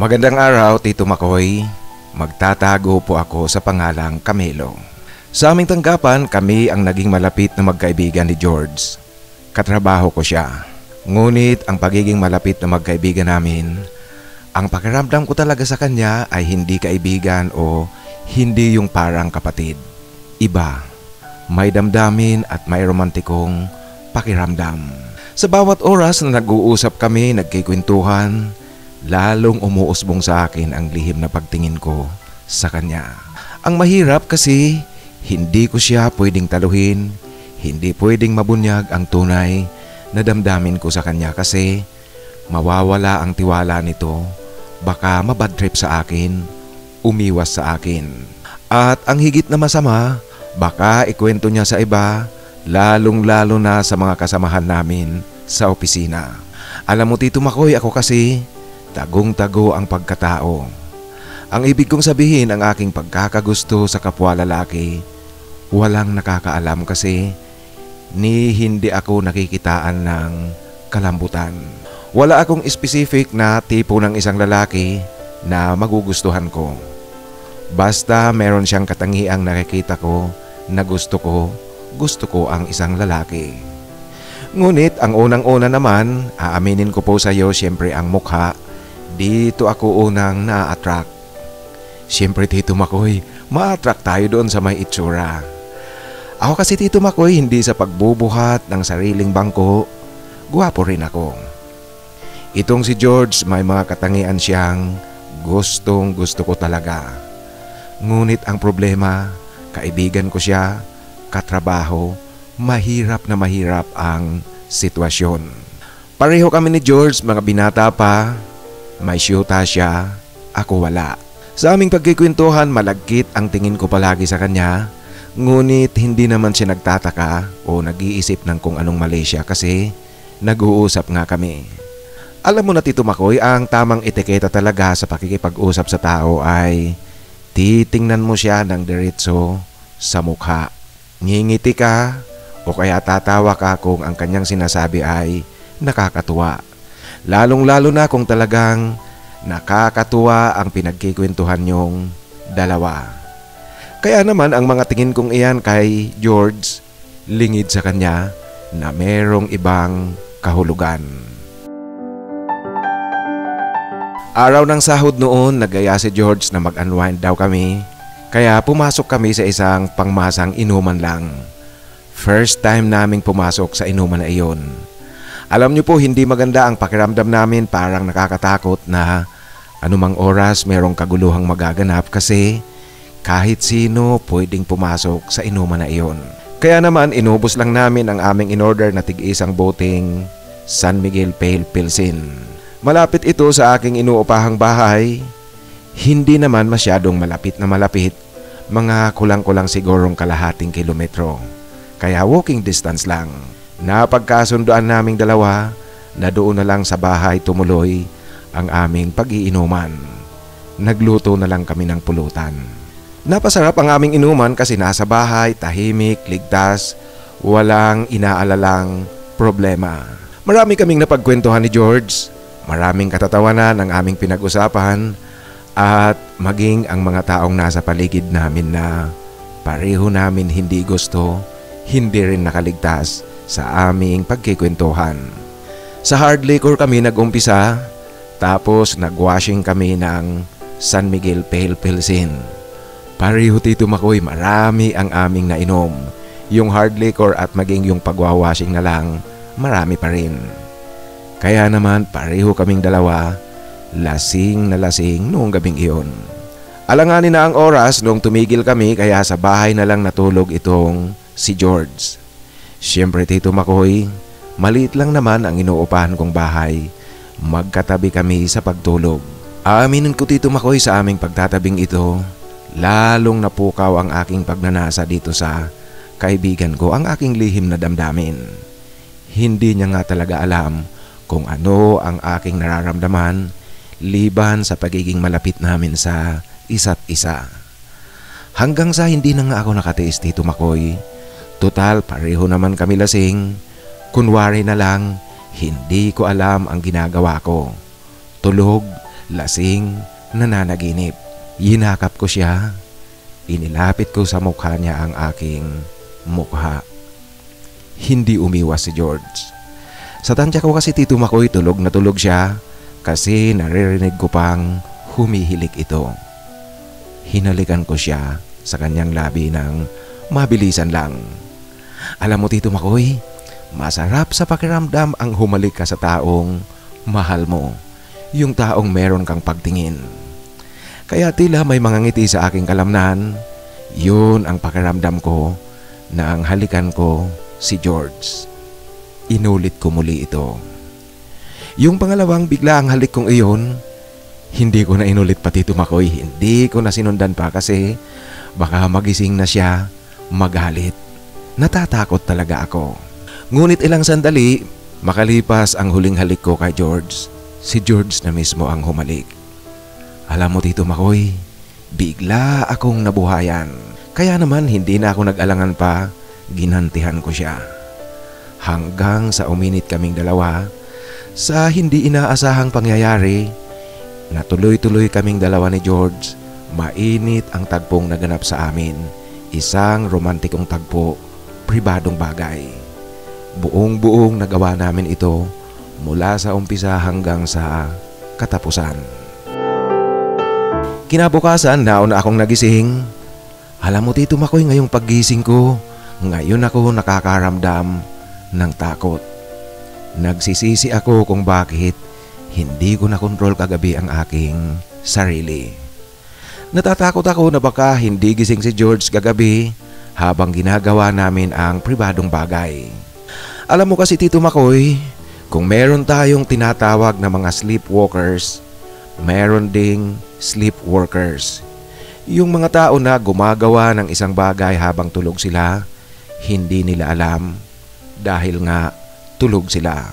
Magandang araw, Tito Makoy. Magtatago po ako sa pangalang Camelo. Sa aming tanggapan, kami ang naging malapit na magkaibigan ni George. Katrabaho ko siya. Ngunit ang pagiging malapit na magkaibigan namin, ang pakiramdam ko talaga sa kanya ay hindi kaibigan o hindi yung parang kapatid. Iba, may damdamin at may romantikong pakiramdam. Sa bawat oras na nag-uusap kami, nagkikwentuhan, lalong umuusbong sa akin ang lihim na pagtingin ko sa kanya. Ang mahirap kasi hindi ko siya pwedeng taluhin, hindi pwedeng mabunyag ang tunay na damdamin ko sa kanya kasi mawawala ang tiwala nito, baka mabadtrip sa akin, umiwas sa akin. At ang higit na masama, baka ikwento niya sa iba, lalong-lalo na sa mga kasamahan namin sa opisina. Alam mo Tito Makoy, ako kasi tagong-tago ang pagkatao. Ang ibig kong sabihin, ang aking pagkakagusto sa kapwa lalaki, walang nakakaalam kasi hindi ako nakikitaan ng kalambutan. Wala akong specific na tipo ng isang lalaki na magugustuhan ko. Basta meron siyang katangiang nakikita ko na gusto ko ang isang lalaki. Ngunit ang unang-una naman, aaminin ko po sa iyo, siyempre ang mukha. Dito ako unang na-attract. Siyempre Tito Makoy, ma-attract tayo doon sa may itsura. Ako kasi Tito Makoy, hindi sa pagbubuhat ng sariling bangko, guwapo rin ako. Itong si George, may mga katangian siyang gustong-gusto ko talaga. Ngunit ang problema, kaibigan ko siya, katrabaho, mahirap na mahirap ang sitwasyon. Pareho kami ni George, mga binata pa, may syuta siya, ako wala. Sa aming pagkikwentuhan, malagkit ang tingin ko palagi sa kanya, ngunit hindi naman siya nagtataka o nag-iisip ng kung anong mali siya kasi nag-uusap nga kami. Alam mo na Tito Makoy, ang tamang etiketa talaga sa pakikipag-usap sa tao ay titingnan mo siya ng diretso sa mukha. Ngingiti ka o kaya tatawa ka kung ang kanyang sinasabi ay nakakatuwa. Lalong-lalo na kung talagang nakakatuwa ang pinagkikwentuhan niyong dalawa. Kaya naman ang mga tingin kong iyan kay George, lingid sa kanya na merong ibang kahulugan. Araw ng sahod noon, nagaya si George na mag-unwind daw kami, kaya pumasok kami sa isang pangmasang inuman lang. First time naming pumasok sa inuman na iyon. Alam niyo po, hindi maganda ang pakiramdam namin, parang nakakatakot na anumang oras merong kaguluhang magaganap kasi kahit sino pwedeng pumasok sa inuman na iyon. Kaya naman inubos lang namin ang aming in-order na tig-isang boteng San Miguel Pale Pilsen. Malapit ito sa aking inuupahang bahay. Hindi naman masyadong malapit na malapit, mga kulang-kulang sigurong kalahating kilometro. Kaya walking distance lang. Napagkasunduan naming dalawa na doon na lang sa bahay tumuloy ang aming pag-iinuman. Nagluto na lang kami ng pulutan. Napasarap ang aming inuman kasi nasa bahay, tahimik, ligtas, walang inaalalang problema. Marami kaming napagkwentuhan ni George, maraming katatawanan ang aming pinag-usapan at maging ang mga taong nasa paligid namin na pareho namin hindi gusto, hindi rin nakaligtas sa aming pagkikwentuhan. Sa hard liquor kami nag-umpisa, tapos nag-washing kami ng San Miguel Pale Pilsen. Pareho Tito Makoy, marami ang aming nainom. Yung hard liquor at maging yung pagwawashing na lang, marami pa rin. Kaya naman pareho kaming dalawa, lasing na lasing noong gabing iyon. Alanganin na ang oras noong tumigil kami kaya sa bahay na lang natulog itong si George. Siyempre Tito Makoy, maliit lang naman ang inuupahan kong bahay. Magkatabi kami sa pagtulog. Aaminin ko Tito Makoy, sa aming pagtatabing ito, lalong napukaw ang aking pagnanasa dito sa kaibigan ko, ang aking lihim na damdamin. Hindi niya nga talaga alam kung ano ang aking nararamdaman liban sa pagiging malapit namin sa isa't isa. Hanggang sa hindi na nga ako nakatiis Tito Makoy. Total pareho naman kami lasing. Kunwari na lang, hindi ko alam ang ginagawa ko. Tulog, lasing, nananaginip. Yinakap ko siya. Inilapit ko sa mukha niya ang aking mukha. Hindi umiwas si George. Sa tansya ko kasi Tito Makoy, tulog na tulog siya kasi naririnig ko pang humihilik ito. Hinalikan ko siya sa kanyang labi ng mabilisan lang. Alam mo Tito Makoy, masarap sa pakiramdam ang humalik ka sa taong mahal mo, yung taong meron kang pagtingin. Kaya tila may mga ngiti sa aking kalamnan. Yun ang pakiramdam ko na ang halikan ko si George. Inulit ko muli ito. Yung pangalawang bigla ang halik kong iyon, hindi ko na inulit pa Tito Makoy. Hindi ko na sinundan pa kasi baka magising na siya, magalit. Natatakot talaga ako. Ngunit ilang sandali, makalipas ang huling halik ko kay George, si George na mismo ang humalik. Alam mo Tito Makoy, bigla akong nabuhayan. Kaya naman hindi na ako nag-alangan pa, ginantihan ko siya. Hanggang sa uminit kaming dalawa, sa hindi inaasahang pangyayari, natuloy-tuloy kaming dalawa ni George. Mainit ang tagpong naganap sa amin. Isang romantikong tagpo, pribadong bagay. Buong-buong nagawa namin ito mula sa umpisa hanggang sa katapusan. Kinabukasan, nauna akong nagising. Alam mo Tito Makoy, ngayong paggising ko, ngayon ako nakakaramdam ng takot. Nagsisisi ako kung bakit hindi ko nakontrol kagabi ang aking sarili. Natatakot ako na baka hindi gising si George kagabi habang ginagawa namin ang pribadong bagay. Alam mo kasi Tito Makoy, kung meron tayong tinatawag na mga sleepwalkers, meron ding sleepworkers. Yung mga tao na gumagawa ng isang bagay habang tulog sila, hindi nila alam dahil nga tulog sila.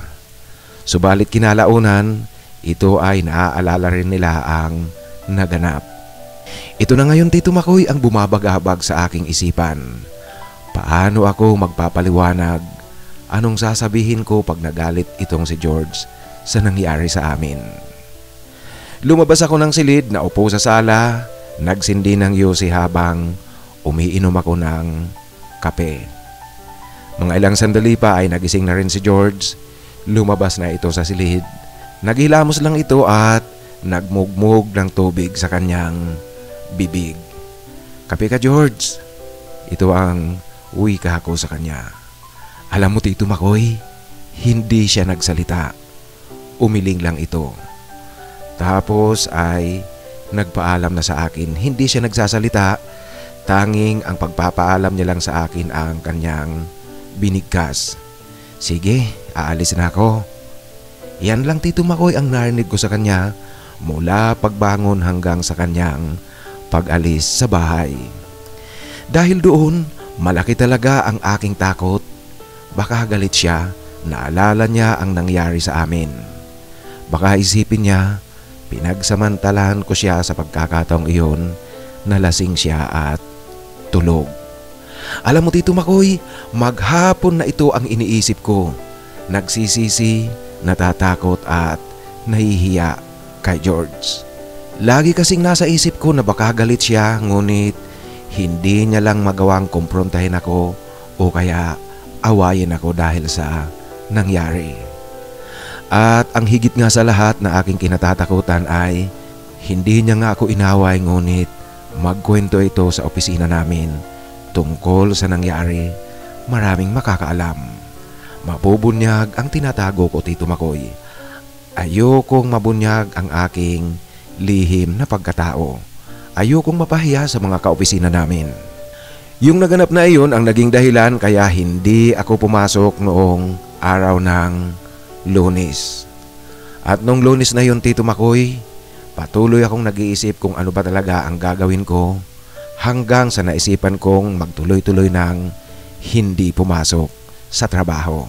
Subalit kinalaunan, ito ay naaalala rin nila ang naganap. Ito na ngayon Tito Makoy ang bumabagabag sa aking isipan. Paano ako magpapaliwanag? Anong sasabihin ko pag nagalit itong si George sa nangyari sa amin? Lumabas ako ng silid, naupo sa sala, nagsindi ng yosi habang umiinom ako ng kape. Mga ilang sandali pa ay nagising na rin si George. Lumabas na ito sa silid. Naghilamos lang ito at nagmugmog ng tubig sa kanyang bibig. Kape ka George. Ito ang wika ko sa kanya. Alam mo Tito Makoy, hindi siya nagsalita. Umiling lang ito. Tapos ay nagpaalam na sa akin. Hindi siya nagsasalita. Tanging ang pagpapaalam niya lang sa akin ang kanyang binigkas. Sige, aalis na ako. Yan lang Tito Makoy ang narinig ko sa kanya mula pagbangon hanggang sa kanyang pag-alis sa bahay. Dahil doon, malaki talaga ang aking takot. Baka galit siya, naalala niya ang nangyari sa amin. Baka isipin niya, pinagsamantalahan ko siya sa pagkakataong iyon na lasing siya at tulog. Alam mo Tito Makoy, maghapon na ito ang iniisip ko. Nagsisisi, natatakot at nahihiya kay George. Lagi kasing nasa isip ko na baka galit siya, ngunit hindi niya lang magawang kumprontahin ako o kaya awayin ako dahil sa nangyari. At ang higit nga sa lahat na aking kinatatakutan ay hindi niya nga ako inaway, ngunit magkwento ito sa opisina namin tungkol sa nangyari. Maraming makakaalam. Mabubunyag ang tinatago ko Tito Makoy. Ayokong mabunyag ang aking lihim na pagkatao. Ayokong mapahiya sa mga kaopisina namin. Yung naganap na iyon ang naging dahilan kaya hindi ako pumasok noong araw ng Lunes. At nung Lunes na yun Tito Makoy, patuloy akong nag-iisip kung ano ba talaga ang gagawin ko hanggang sa naisipan kong magtuloy-tuloy ng hindi pumasok sa trabaho.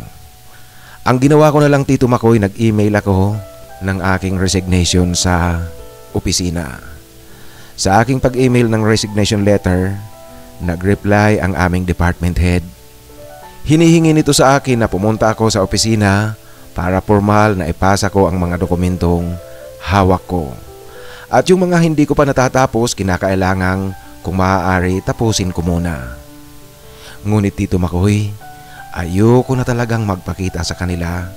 Ang ginawa ko na lang Tito Makoy, nag-email ako ng aking resignation sa opisina. Sa aking pag-email ng resignation letter, nag-reply ang aming department head. Hinihingi nito sa akin na pumunta ako sa opisina para formal na ipasa ko ang mga dokumentong hawak ko. At yung mga hindi ko pa natatapos, kinakailangang kung maaari tapusin ko muna. Ngunit Tito Makoy, ayoko na talagang magpakita sa kanila.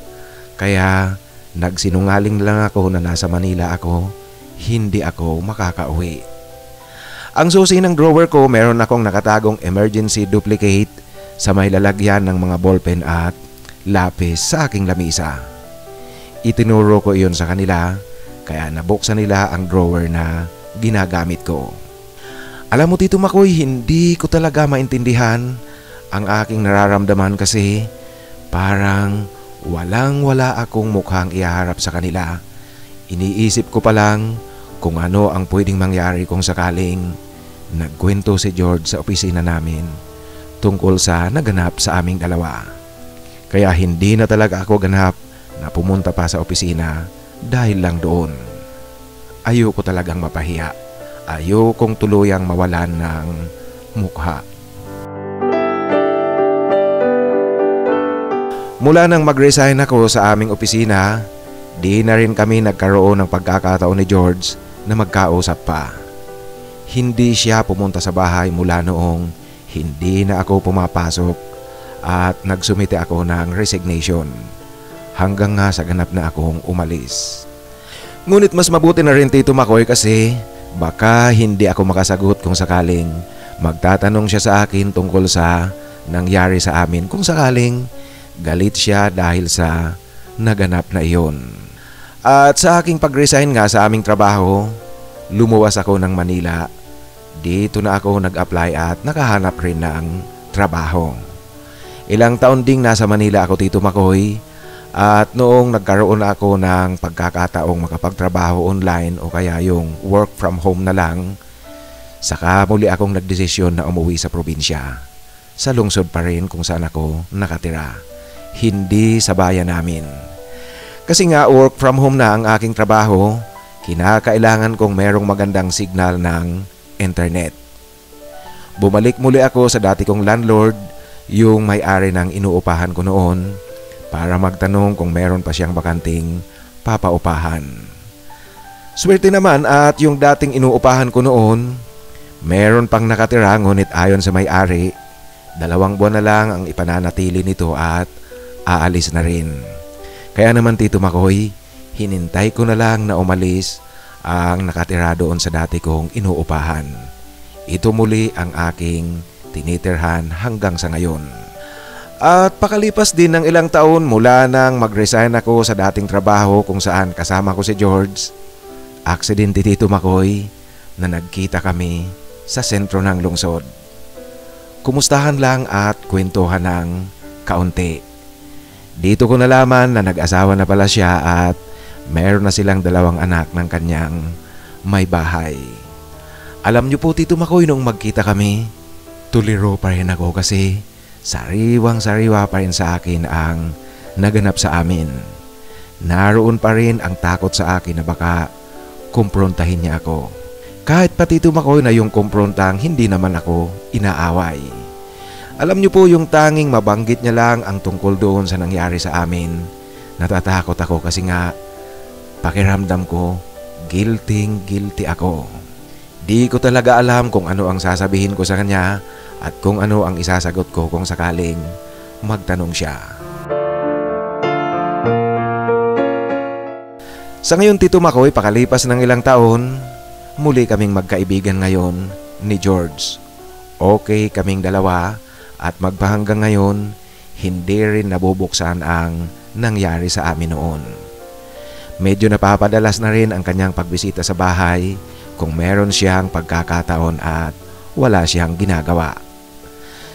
Kaya nagsinungaling lang ako na nasa Manila ako, hindi ako makakauwi. Ang susi ng drawer ko, meron akong nakatagong emergency duplicate sa may lalagyan ng mga ballpen at lapis sa aking lamisa. Itinuro ko iyon sa kanila, kaya nabuksan nila ang drawer na ginagamit ko. Alam mo Tito Makoy, hindi ko talaga maintindihan ang aking nararamdaman kasi parang walang-wala akong mukhang iharap sa kanila. Iniisip ko pa lang kung ano ang pwedeng mangyari kung sakaling nagkwento si George sa opisina namin tungkol sa naganap sa aming dalawa. Kaya hindi na talaga ako ganap na pumunta pa sa opisina dahil lang doon. Ayoko talagang mapahiya. Ayokong tuluyang mawalan ng mukha. Mula nang mag-resign ako sa aming opisina, di na rin kami nagkaroon ng pagkakataon ni George na magkausap pa. Hindi siya pumunta sa bahay mula noong hindi na ako pumapasok at nagsumite ako ng resignation hanggang nga sa ganap na akong umalis. Ngunit mas mabuti na rin Tito Makoy kasi baka hindi ako makasagot kung sakaling magtatanong siya sa akin tungkol sa nangyari sa amin, kung sakaling galit siya dahil sa naganap na iyon. At sa aking pag-resign nga sa aming trabaho, lumuwas ako ng Manila. Dito na ako nag-apply at nakahanap rin ng trabaho. Ilang taon ding nasa Manila ako Tito Makoy, at noong nagkaroon ako ng pagkakataong makapagtrabaho online o kaya yung work from home na lang, saka muli akong nagdesisyon na umuwi sa probinsya. Sa lungsod pa rin kung saan ako nakatira, hindi sa bayan namin. Kasi nga work from home na ang aking trabaho, kinakailangan kong merong magandang signal ng internet. Bumalik muli ako sa dati kong landlord, yung may-ari ng inuupahan ko noon, para magtanong kung meron pa siyang bakanting papaupahan. Swerte naman at yung dating inuupahan ko noon, meron pang nakatira, ngunit ayon sa may-ari, 2 buwan na lang ang ipananatili nito at aalis na rin. Kaya naman Tito Makoy, hinintay ko na lang na umalis ang nakatira doon sa dati kong inuupahan. Ito muli ang aking tinitirhan hanggang sa ngayon. At pakalipas din ng ilang taon mula nang mag-resign ako sa dating trabaho kung saan kasama ko si George, aksidente Tito Makoy na nagkita kami sa sentro ng lungsod. Kumustahan lang at kwentuhan ng kaunti. Dito ko nalaman na nag-asawa na pala siya at meron na silang 2 anak ng kanyang may bahay. Alam niyo po Tito Makoy, nung magkita kami, tuliro pa rin ako kasi sariwang-sariwa pa rin sa akin ang naganap sa amin. Naroon pa rin ang takot sa akin na baka kumprontahin niya ako. Kahit pa Tito Makoy na yung kumprontang hindi naman ako inaaway. Alam niyo po yung tanging mabanggit niya lang ang tungkol doon sa nangyari sa amin. Natatakot ako kasi nga pakiramdam ko guilty ako. Di ko talaga alam kung ano ang sasabihin ko sa kanya at kung ano ang isasagot ko kung sakaling magtanong siya. Sa ngayon Tito Makoy, pakalipas ng ilang taon, muli kaming magkaibigan ngayon ni George. Okay kaming dalawa at magpahanggang ngayon, hindi rin nabubuksan ang nangyari sa amin noon. Medyo napapadalas na rin ang kanyang pagbisita sa bahay kung meron siyang pagkakataon at wala siyang ginagawa.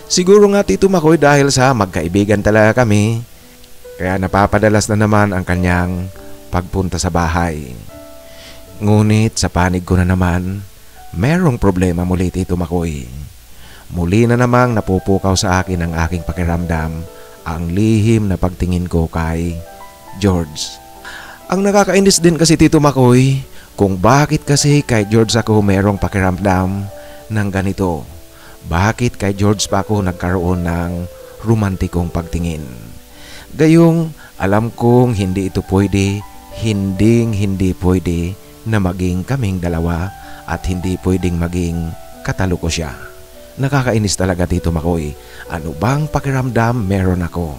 Siguro nga Tito Makoy dahil sa magkaibigan talaga kami, kaya napapadalas na naman ang kanyang pagpunta sa bahay. Ngunit sa panig ko na naman, merong problema muli Tito Makoy. Muli na namang napupukaw sa akin ang aking pakiramdam, ang lihim na pagtingin ko kay George. Ang nakakainis din kasi Tito Makoy, kung bakit kasi kay George ako merong pakiramdam ng ganito. Bakit kay George pa ako nagkaroon ng romantikong pagtingin? Gayong alam kong hindi ito pwede, hindi pwede na maging kaming dalawa at hindi pwedeng maging katalo ko siya. Nakakainis talaga Tito Makoy. Ano bang pakiramdam meron ako?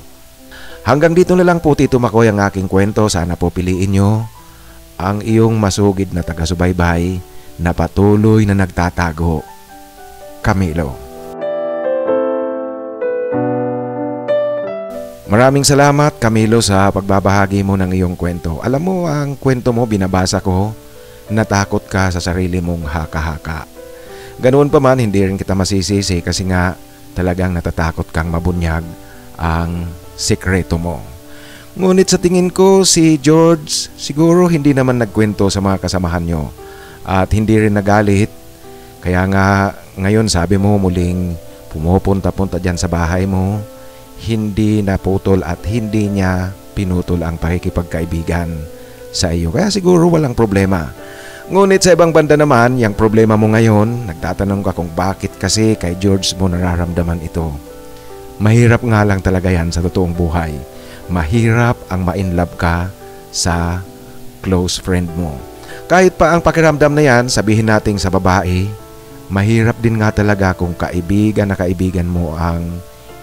Hanggang dito na lang po Tito Makoy ang aking kwento. Sana po piliin nyo ang iyong masugid na taga-subaybay na patuloy na nagtatago. Camilo. Maraming salamat Camilo sa pagbabahagi mo ng iyong kwento. Alam mo ang kwento mo binabasa ko, natakot ka sa sarili mong haka-haka. Ganoon pa man hindi rin kita masisisi kasi nga talagang natatakot kang mabunyag ang sikreto mo. Ngunit sa tingin ko si George siguro hindi naman nagkwento sa mga kasamahan nyo at hindi rin nagalit. Kaya nga ngayon sabi mo muling pumupunta-punta dyan sa bahay mo. Hindi naputol at hindi niya pinutol ang pakikipagkaibigan sa iyo. Kaya siguro walang problema. Ngunit sa ibang banda naman, yung problema mo ngayon, nagtatanong ka kung bakit kasi kay George mo nararamdaman ito. Mahirap nga lang talaga yan sa totoong buhay. Mahirap ang ma-inlove ka sa close friend mo. Kahit pa ang pakiramdam na yan, sabihin natin sa babae, mahirap din nga talaga kung kaibigan na kaibigan mo ang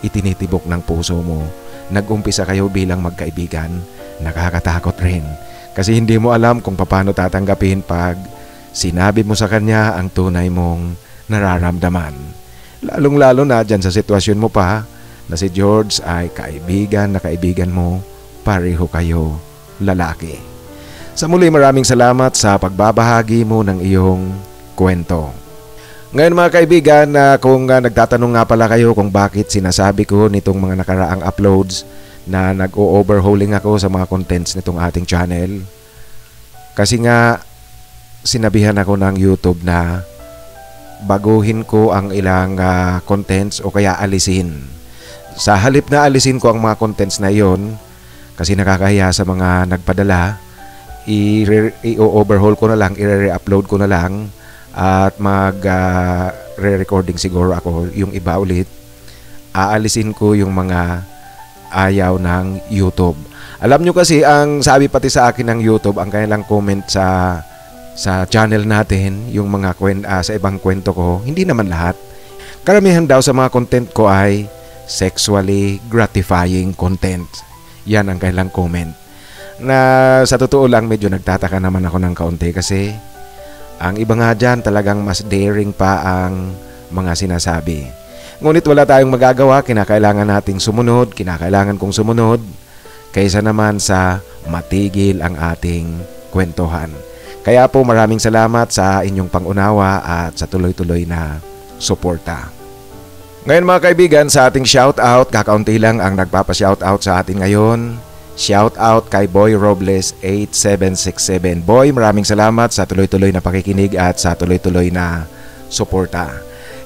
itinitibok ng puso mo. Nag-umpisa kayo bilang magkaibigan, nakakatakot rin. Kasi hindi mo alam kung paano tatanggapin pag sinabi mo sa kanya ang tunay mong nararamdaman. Lalong-lalo na dyan sa sitwasyon mo pa na si George ay kaibigan na kaibigan mo, pareho kayo lalaki. Sa muli maraming salamat sa pagbabahagi mo ng iyong kwento. Ngayon mga kaibigan, kung nagtatanong nga pala kayo kung bakit sinasabi ko nitong mga nakaraang uploads na nag-o-overhauling ako sa mga contents nitong ating channel. Kasi nga sinabihan ako ng YouTube na baguhin ko ang ilang contents o kaya alisin. Sa halip na alisin ko ang mga contents na iyon, kasi nakakahiya sa mga nagpadala, i-overhaul ko na lang, i-re-upload ko na lang. At re-recording siguro ako yung iba ulit. Aalisin ko yung mga ayaw ng YouTube. Alam nyo kasi ang sabi pati sa akin ng YouTube, ang kanilang comment sa channel natin, yung mga sa ibang kwento ko, hindi naman lahat. Karamihan daw sa mga content ko ay sexually gratifying content. Yan ang kanilang comment. Na sa totoo lang medyo nagtataka naman ako ng kaunti kasi ang iba nga dyan talagang mas daring pa ang mga sinasabi. Ngunit wala tayong magagawa, kinakailangan nating sumunod, kinakailangan kong sumunod, kaysa naman sa matigil ang ating kwentuhan. Kaya po maraming salamat sa inyong pangunawa at sa tuloy-tuloy na suporta. Ngayon mga kaibigan, sa ating shoutout, kakaunti lang ang nagpapa-shoutout sa atin ngayon. Shout out kay Boy Robles 8767. Boy, maraming salamat sa tuloy-tuloy na pakikinig at sa tuloy-tuloy na suporta.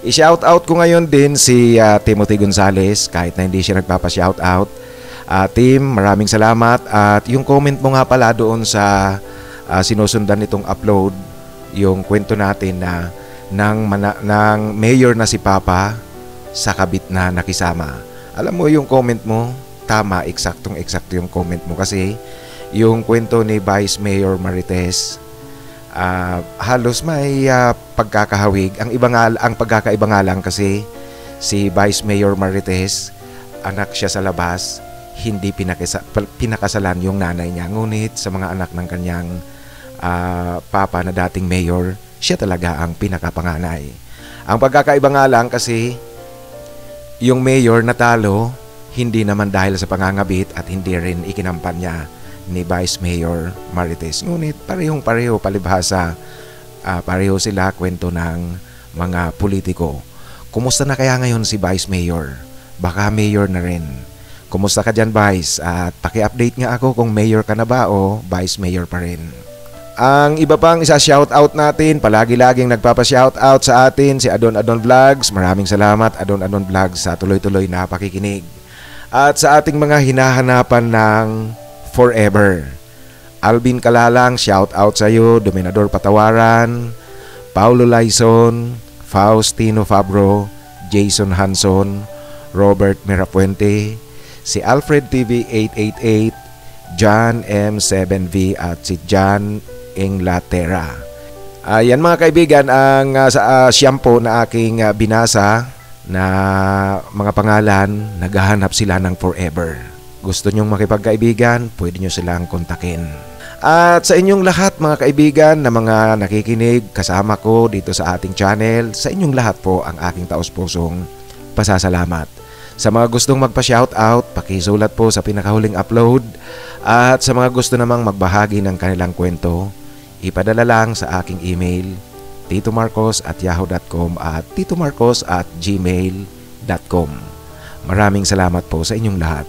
I-shout out ko ngayon din si Timothy Gonzales kahit na hindi siya nagpapa-shout out. Tim, maraming salamat at yung comment mo nga pala doon sa sinusundan nitong upload, yung kwento natin na ng mayor na si Papa sa kabit na nakisama. Alam mo yung comment mo? Tama, eksaktong-eksakto yung comment mo kasi yung kwento ni Vice Mayor Marites halos may pagkakahawig. Ang pagkakaiba nga lang kasi si Vice Mayor Marites, anak siya sa labas, hindi pinakasalan yung nanay niya. Ngunit sa mga anak ng kanyang papa na dating mayor, siya talaga ang pinakapanganay. Ang pagkakaiba nga lang kasi yung mayor natalo, hindi naman dahil sa pangangabit at hindi rin ikinampan niya ni Vice Mayor Marites. Ngunit parehong-pareho palibhasa, pareho sila kwento ng mga politiko. Kumusta na kaya ngayon si Vice Mayor? Baka mayor na rin. Kumusta ka dyan Vice? At paki-update nga ako kung mayor ka na ba o Vice Mayor pa rin. Ang iba pang isa-shoutout natin, palagi-laging nagpapa-shoutout sa atin, si Adon Vlogs. Maraming salamat Adon Vlogs sa tuloy-tuloy na pakikinig. At sa ating mga hinahanapan ng forever, Alvin Kalalang, shout out sa iyo. Dominador Patawaran, Paulo Laison, Faustino Fabro, Jason Hanson, Robert Mirapuente, si Alfred TV 888, John M7V at si John Inglaterra. Ayan mga kaibigan, ang siyam po na aking binasa na mga pangalan, naghahanap sila ng forever. Gusto nyong makipagkaibigan, pwede nyo silang kontakin. At sa inyong lahat mga kaibigan na mga nakikinig kasama ko dito sa ating channel, sa inyong lahat po ang aking taos-pusong pasasalamat. Sa mga gustong magpa-shoutout, pakisulat po sa pinakahuling upload. At sa mga gusto namang magbahagi ng kanilang kwento, ipadala lang sa aking email titomarcos@yahoo.com at titomarcos@gmail.com. Maraming salamat po sa inyong lahat.